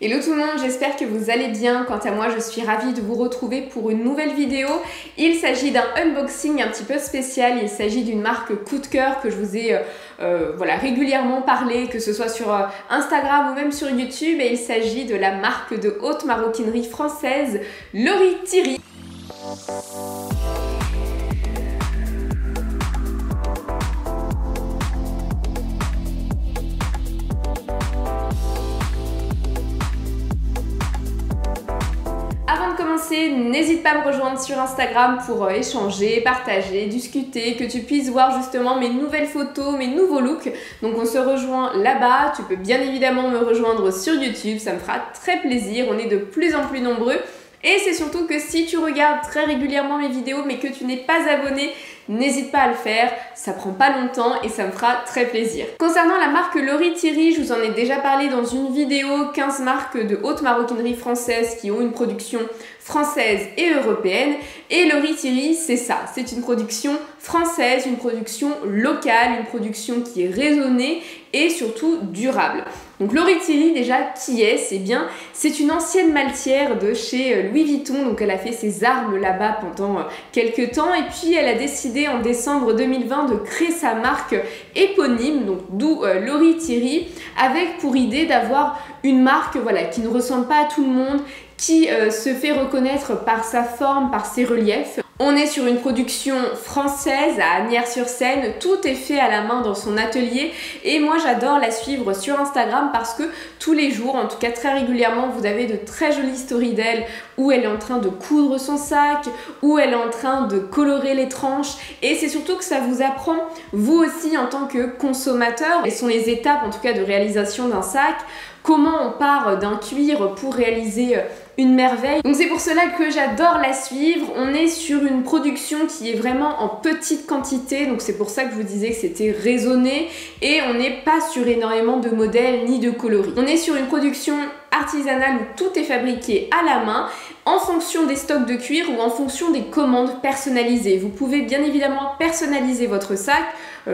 Hello tout le monde, j'espère que vous allez bien. Quant à moi, je suis ravie de vous retrouver pour une nouvelle vidéo. Il s'agit d'un unboxing un petit peu spécial. Il s'agit d'une marque coup de cœur que je vous ai régulièrement parlé, que ce soit sur Instagram ou même sur YouTube. Et il s'agit de la marque de haute maroquinerie française, Lori Thierry. Avant de commencer, n'hésite pas à me rejoindre sur Instagram pour échanger, partager, discuter, que tu puisses voir justement mes nouvelles photos, mes nouveaux looks. Donc on se rejoint là-bas, tu peux bien évidemment me rejoindre sur YouTube, ça me fera très plaisir, on est de plus en plus nombreux. Et c'est surtout que si tu regardes très régulièrement mes vidéos mais que tu n'es pas abonné, n'hésite pas à le faire, ça prend pas longtemps et ça me fera très plaisir. Concernant la marque Lori Thierry, je vous en ai déjà parlé dans une vidéo, 15 marques de haute maroquinerie française qui ont une production française et européenne. Et Lori Thierry, c'est ça, c'est une production française, une production locale, une production qui est raisonnée et surtout durable. Donc Lori Thierry, déjà, qui est-ce? Eh bien, c'est une ancienne maltière de chez Louis Vuitton, donc elle a fait ses armes là-bas pendant quelques temps et puis elle a décidé en décembre 2020 de créer sa marque éponyme, donc d'où Lori Thierry, avec pour idée d'avoir une marque qui ne ressemble pas à tout le monde, qui se fait reconnaître par sa forme, par ses reliefs. On est sur une production française à Asnières-sur-Seine, tout est fait à la main dans son atelier et moi j'adore la suivre sur Instagram parce que tous les jours, en tout cas très régulièrement, vous avez de très jolies stories d'elle où elle est en train de coudre son sac, où elle est en train de colorer les tranches et c'est surtout que ça vous apprend, vous aussi en tant que consommateur, quelles sont les étapes en tout cas de réalisation d'un sac, comment on part d'un cuir pour réaliser une merveille. Donc c'est pour cela que j'adore la suivre. On est sur une production qui est vraiment en petite quantité, donc c'est pour ça que je vous disais que c'était raisonné et on n'est pas sur énormément de modèles ni de coloris. On est sur une production artisanale où tout est fabriqué à la main en fonction des stocks de cuir ou en fonction des commandes personnalisées. Vous pouvez bien évidemment personnaliser votre sac,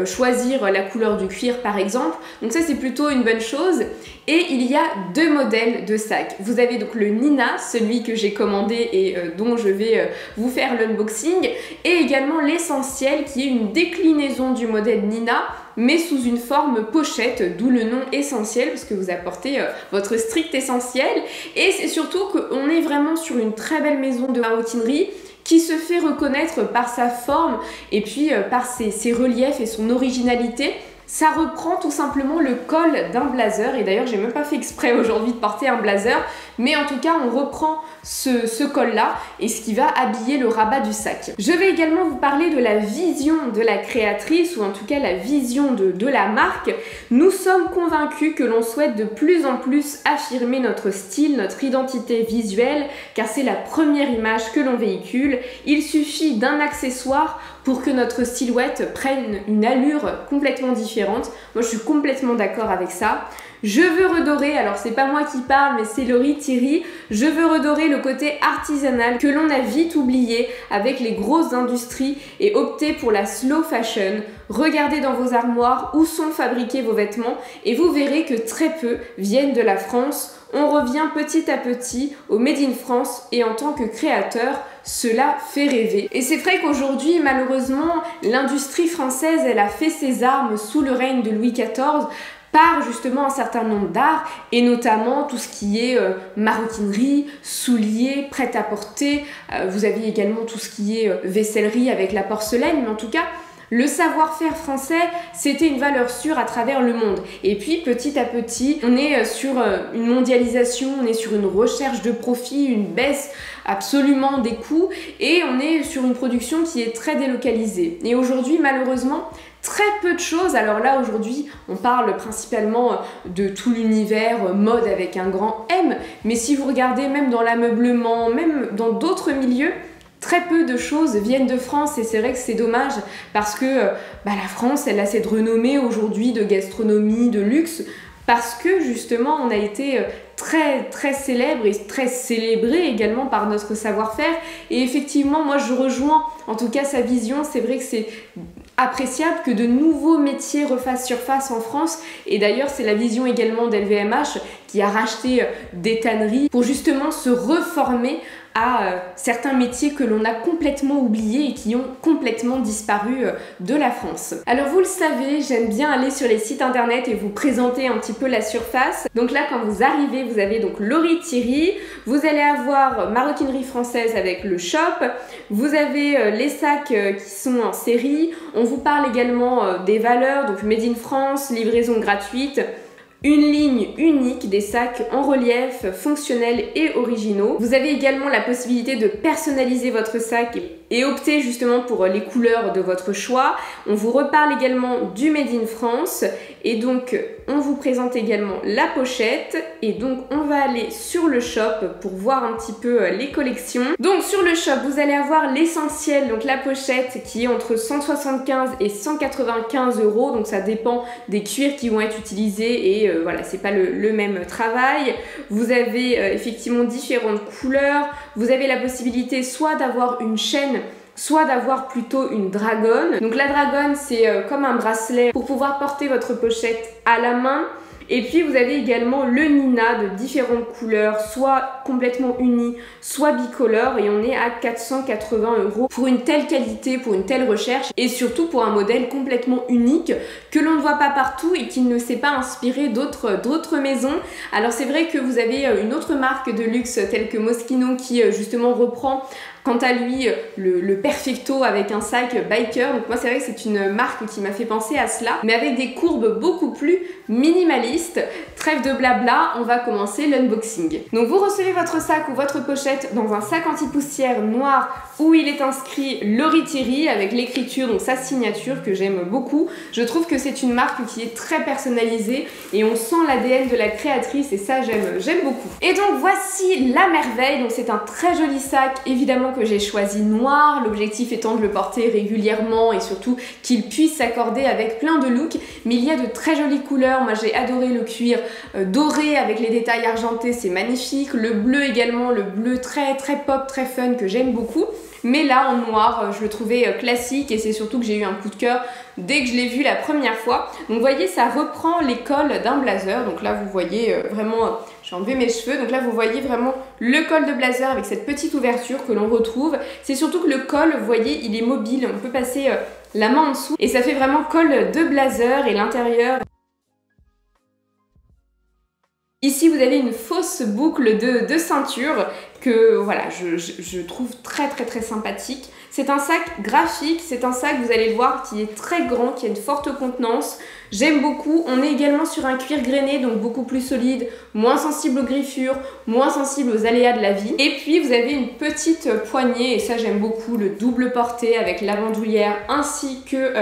choisir la couleur du cuir par exemple, donc ça c'est plutôt une bonne chose. Et il y a deux modèles de sacs. Vous avez donc le Nina, celui que j'ai commandé et dont je vais vous faire l'unboxing, et également l'essentiel qui est une déclinaison du modèle Nina mais sous une forme pochette, d'où le nom essentiel parce que vous apportez votre strict essentiel. Et c'est surtout qu'on est vraiment sur une très belle maison de maroquinerie qui se fait reconnaître par sa forme et puis par ses reliefs et son originalité. Ça reprend tout simplement le col d'un blazer et d'ailleurs j'ai même pas fait exprès aujourd'hui de porter un blazer, mais en tout cas on reprend ce col là et ce qui va habiller le rabat du sac. Je vais également vous parler de la vision de la créatrice ou en tout cas la vision de la marque. Nous sommes convaincus que l'on souhaite de plus en plus affirmer notre style, notre identité visuelle car c'est la première image que l'on véhicule. Il suffit d'un accessoire pour que notre silhouette prenne une allure complètement différente. Moi je suis complètement d'accord avec ça. Je veux redorer, alors c'est pas moi qui parle mais c'est Lori Thierry, je veux redorer le côté artisanal que l'on a vite oublié avec les grosses industries et opter pour la slow fashion. Regardez dans vos armoires où sont fabriqués vos vêtements et vous verrez que très peu viennent de la France. On revient petit à petit au Made in France et en tant que créateur, cela fait rêver. Et c'est vrai qu'aujourd'hui, malheureusement, l'industrie française, elle a fait ses armes sous le règne de Louis XIV par justement un certain nombre d'arts et notamment tout ce qui est maroquinerie, souliers, prêt-à-porter. Vous avez également tout ce qui est vaissellerie avec la porcelaine, mais en tout cas, le savoir-faire français, c'était une valeur sûre à travers le monde. Et puis, petit à petit, on est sur une mondialisation, on est sur une recherche de profit, une baisse absolument des coûts et on est sur une production qui est très délocalisée. Et aujourd'hui, malheureusement, très peu de choses. Alors là, aujourd'hui, on parle principalement de tout l'univers mode avec un grand M, mais si vous regardez même dans l'ameublement, même dans d'autres milieux, très peu de choses viennent de France et c'est vrai que c'est dommage parce que la France, elle a cette renommée aujourd'hui de gastronomie, de luxe, parce que justement on a été très célèbre et très célébré également par notre savoir-faire. Et effectivement, moi je rejoins en tout cas sa vision. C'est vrai que c'est appréciable que de nouveaux métiers refassent surface en France, et d'ailleurs c'est la vision également d'LVMH qui a racheté des tanneries pour justement se reformer à certains métiers que l'on a complètement oubliés et qui ont complètement disparu de la France. Alors vous le savez, j'aime bien aller sur les sites internet et vous présenter un petit peu la surface. Donc là, quand vous arrivez, vous avez donc Laurie Thierry, vous allez avoir Maroquinerie Française avec le shop, vous avez les sacs qui sont en série, on vous parle également des valeurs, donc Made in France, livraison gratuite, une ligne unique des sacs en relief, fonctionnels et originaux. Vous avez également la possibilité de personnaliser votre sac et opter justement pour les couleurs de votre choix. On vous reparle également du Made in France et donc on vous présente également la pochette et donc on va aller sur le shop pour voir un petit peu les collections. Donc sur le shop, vous allez avoir l'essentiel, donc la pochette qui est entre 175 et 195 €, donc ça dépend des cuirs qui vont être utilisés et voilà, c'est pas le même travail. Vous avez effectivement différentes couleurs, vous avez la possibilité soit d'avoir une chaîne, soit d'avoir plutôt une dragonne. Donc la dragonne, c'est comme un bracelet pour pouvoir porter votre pochette à la main. Et puis vous avez également le Nina de différentes couleurs, soit complètement uni, soit bicolore, et on est à 480 € pour une telle qualité, pour une telle recherche, et surtout pour un modèle complètement unique que l'on ne voit pas partout et qui ne s'est pas inspiré d'autres maisons. Alors c'est vrai que vous avez une autre marque de luxe telle que Moschino qui justement reprend quant à lui le Perfecto avec un sac biker. Donc moi c'est vrai que c'est une marque qui m'a fait penser à cela, mais avec des courbes beaucoup plus minimalistes. Trêve de blabla, on va commencer l'unboxing. Donc vous recevez votre sac ou votre pochette dans un sac anti-poussière noir où il est inscrit Laurie Thierry avec l'écriture, donc sa signature que j'aime beaucoup. Je trouve que c'est une marque qui est très personnalisée et on sent l'ADN de la créatrice et ça j'aime beaucoup. Et donc voici la merveille. Donc c'est un très joli sac, évidemment que j'ai choisi noir, l'objectif étant de le porter régulièrement et surtout qu'il puisse s'accorder avec plein de looks, mais il y a de très jolies couleurs. Moi j'ai adoré le cuir doré avec les détails argentés, c'est magnifique, le bleu également, le bleu très pop, très fun que j'aime beaucoup. Mais là en noir, je le trouvais classique et c'est surtout que j'ai eu un coup de cœur dès que je l'ai vu la première fois. Donc vous voyez, ça reprend les cols d'un blazer. Donc là vous voyez vraiment, je vais enlever mes cheveux, donc là vous voyez vraiment le col de blazer avec cette petite ouverture que l'on retrouve. C'est surtout que le col, vous voyez, il est mobile, on peut passer la main en dessous et ça fait vraiment col de blazer. Et l'intérieur, ici vous avez une fausse boucle de ceinture que voilà, je trouve très sympathique. C'est un sac graphique, c'est un sac, vous allez le voir, qui est très grand, qui a une forte contenance. J'aime beaucoup. On est également sur un cuir grainé, donc beaucoup plus solide, moins sensible aux griffures, moins sensible aux aléas de la vie. Et puis vous avez une petite poignée, et ça j'aime beaucoup, le double porté avec la bandoulière ainsi que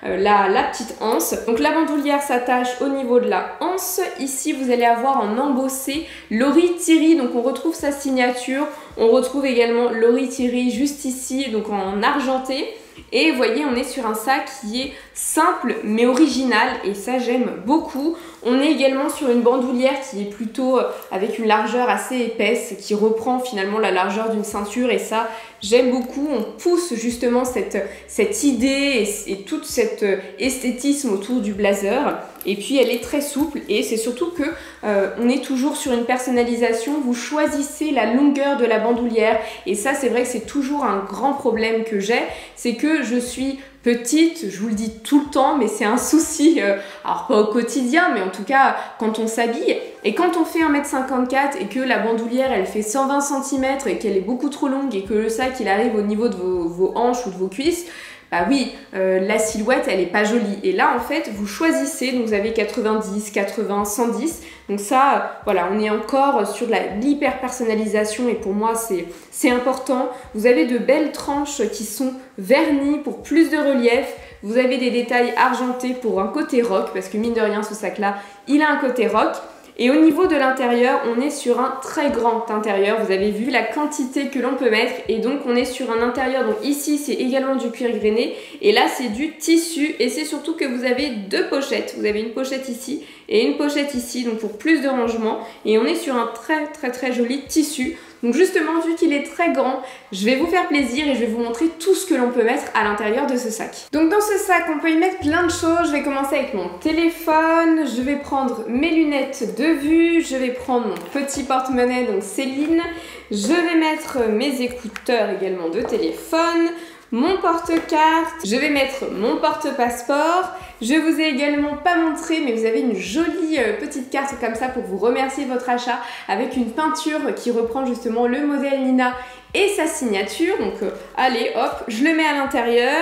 la petite anse. Donc la bandoulière s'attache au niveau de la anse. Ici vous allez avoir en embossé Laurie Thierry, donc on retrouve sa signature. On retrouve également Laurie Thierry juste ici, donc en argenté. Et vous voyez, on est sur un sac qui est simple mais original et ça j'aime beaucoup. On est également sur une bandoulière qui est plutôt avec une largeur assez épaisse qui reprend finalement la largeur d'une ceinture et ça j'aime beaucoup. On pousse justement cette idée et tout cet esthétisme autour du blazer. Et puis elle est très souple et c'est surtout que on est toujours sur une personnalisation. Vous choisissez la longueur de la bandoulière et ça c'est vrai que c'est toujours un grand problème que j'ai, c'est que je suis petite, je vous le dis tout le temps, mais c'est un souci, alors pas au quotidien, mais en tout cas quand on s'habille. Et quand on fait 1m54 et que la bandoulière elle fait 120 cm et qu'elle est beaucoup trop longue et que le sac il arrive au niveau de vos hanches ou de vos cuisses, bah oui, la silhouette elle est pas jolie. Et là en fait vous choisissez, donc vous avez 90, 80, 110. Donc ça, voilà, on est encore sur de l'hyper personnalisation et pour moi c'est important. Vous avez de belles tranches qui sont vernies pour plus de relief. Vous avez des détails argentés pour un côté rock parce que mine de rien ce sac là, il a un côté rock. Et au niveau de l'intérieur, on est sur un très grand intérieur. Vous avez vu la quantité que l'on peut mettre et donc on est sur un intérieur. Donc ici, c'est également du cuir grainé et là, c'est du tissu et c'est surtout que vous avez deux pochettes. Vous avez une pochette ici et une pochette ici, donc pour plus de rangement. Et on est sur un très joli tissu. Donc justement, vu qu'il est très grand, je vais vous faire plaisir et je vais vous montrer tout ce que l'on peut mettre à l'intérieur de ce sac. Donc dans ce sac, on peut y mettre plein de choses. Je vais commencer avec mon téléphone, je vais prendre mes lunettes de vue, je vais prendre mon petit porte-monnaie, donc Céline, je vais mettre mes écouteurs également de téléphone, mon porte-carte, je vais mettre mon porte-passeport. Je vous ai également pas montré, mais vous avez une jolie petite carte comme ça pour vous remercier de votre achat avec une peinture qui reprend justement le modèle Nina et sa signature. Donc allez hop, je le mets à l'intérieur.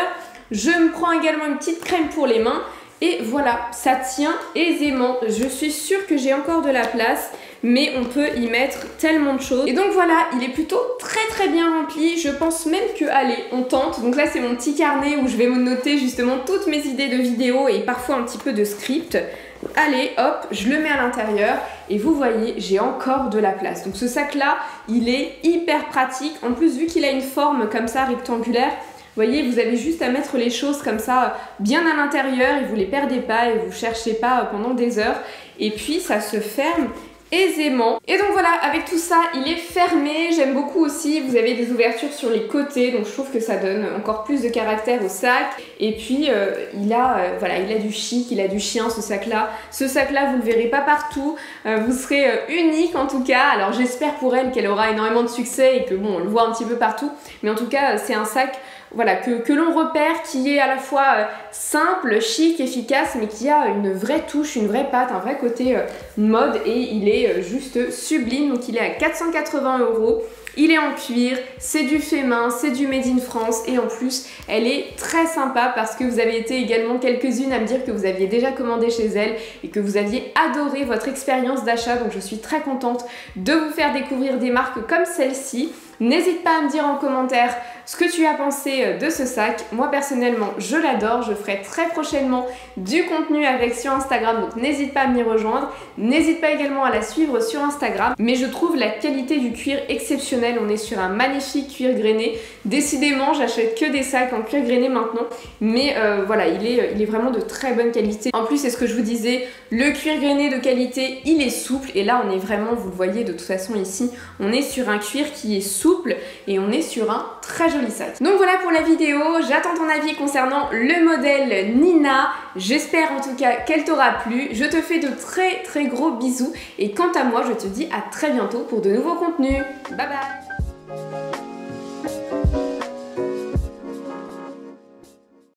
Je me prends également une petite crème pour les mains. Et voilà, ça tient aisément. Je suis sûre que j'ai encore de la place, mais on peut y mettre tellement de choses. Et donc voilà, il est plutôt très bien rempli. Je pense même que, allez, on tente. Donc là, c'est mon petit carnet où je vais me noter justement toutes mes idées de vidéos et parfois un petit peu de script. Allez, hop, je le mets à l'intérieur et vous voyez, j'ai encore de la place. Donc ce sac-là, il est hyper pratique. En plus, vu qu'il a une forme comme ça, rectangulaire, vous voyez, vous avez juste à mettre les choses comme ça bien à l'intérieur et vous les perdez pas et vous cherchez pas pendant des heures. Et puis ça se ferme aisément. Et donc voilà, avec tout ça, il est fermé. J'aime beaucoup aussi, vous avez des ouvertures sur les côtés, donc je trouve que ça donne encore plus de caractère au sac. Et puis voilà, il a du chic, il a du chien ce sac-là. Ce sac-là, vous le verrez pas partout. Vous serez unique en tout cas. Alors j'espère pour elle qu'elle aura énormément de succès et que bon, on le voit un petit peu partout. Mais en tout cas, c'est un sac voilà, que l'on repère, qui est à la fois simple, chic, efficace, mais qui a une vraie touche, une vraie patte, un vrai côté mode, et il est juste sublime. Donc il est à 480 €. Il est en cuir, c'est du fait main, c'est du made in France, et en plus elle est très sympa parce que vous avez été également quelques-unes à me dire que vous aviez déjà commandé chez elle et que vous aviez adoré votre expérience d'achat. Donc je suis très contente de vous faire découvrir des marques comme celle-ci. N'hésite pas à me dire en commentaire ce que tu as pensé de ce sac. Moi personnellement, je l'adore. Je ferai très prochainement du contenu avec sur Instagram, donc n'hésite pas à m'y rejoindre. N'hésite pas également à la suivre sur Instagram. Mais je trouve la qualité du cuir exceptionnelle. On est sur un magnifique cuir grainé. Décidément, j'achète que des sacs en cuir grainé maintenant. Mais voilà, il est vraiment de très bonne qualité. En plus, c'est ce que je vous disais, le cuir grainé de qualité, il est souple. Et là, on est vraiment, vous le voyez de toute façon ici, on est sur un cuir qui est souple et on est sur un très joli sac. Donc voilà pour la vidéo, j'attends ton avis concernant le modèle Nina. J'espère en tout cas qu'elle t'aura plu. Je te fais de très gros bisous et quant à moi, je te dis à très bientôt pour de nouveaux contenus. Bye bye.